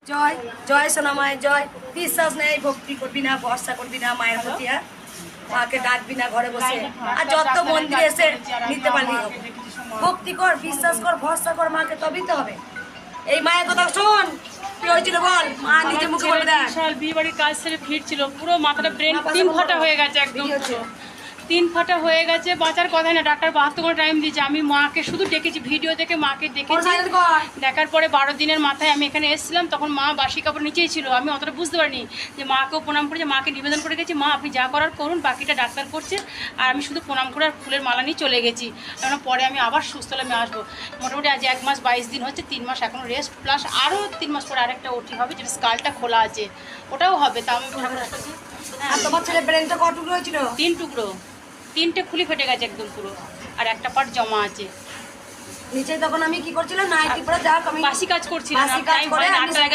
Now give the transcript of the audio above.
জয় জয় সোনামায় জয়। বিশ্বাস নেই, ভক্তি করবি না, ভরসা করবি না মায়ের প্রতি, মাকে ডাকবি না ঘরে বসে, আর যত মন্দিরে এসে নিতে পারবি হবে। ভক্তি কর, বিশ্বাস কর, ভরসা কর মাকে, তবেই তো হবে। এই মায়ের কথা শোন, কি হয়েছিল বল, মা নিজে মুখে বলবে। দেখ বিশাল বিয়ে বাড়ির কাজ সেরে ফিরছিল, পুরো মাথাটা ব্রেন তিন ফাটা হয়ে গেছে, একদম পুরো তিন ফাটা হয়ে গেছে। বাঁচার কথা না, ডাক্তার 72 ঘন্টা টাইম দিয়েছে। আমি মাকে শুধু ডেকেছি, ভিডিও দেখে মাকে দেখেছি। দেখার পরে 12 দিনের মাথায় আমি এখানে এসেছিলাম, তখন মা বাসি কাপড় নিচেই ছিল। আমি অতটা বুঝতে পারিনি যে মাকেও প্রণাম করেছে, মাকে নিবেদন করে গেছি, মা আপনি যা করার করুন, বাকিটা ডাক্তার করছে। আর আমি শুধু প্রণাম করে আর ফুলের মালা নিয়ে চলে গেছি, কারণ পরে আমি আবার সুস্থ হলে আমি আসবো। মোটামুটি আজ 1 মাস 22 দিন হচ্ছে, 3 মাস এখন রেস্ট, প্লাস আরও 3 মাস পরে আরেকটা ওটি হবে, যেটা স্কালটা খোলা আছে, ওটাও হবে। তা আমি ঠাকুর আসছি। আর তোমার ছেলে ব্রেনটা কত টুকরো হয়েছিল? 3 টুকরো, 3টে খুলি ফেটে গেছে একদম পুরো, আর একটা পার্ট জমা আছে নিচে। তখন আমি কি করছিলাম, নাইটি পরে, যাক আমি বাসি কাজ করছিলাম, বাসি কাজ টাইম করে হয় না, আমি 8টার আগে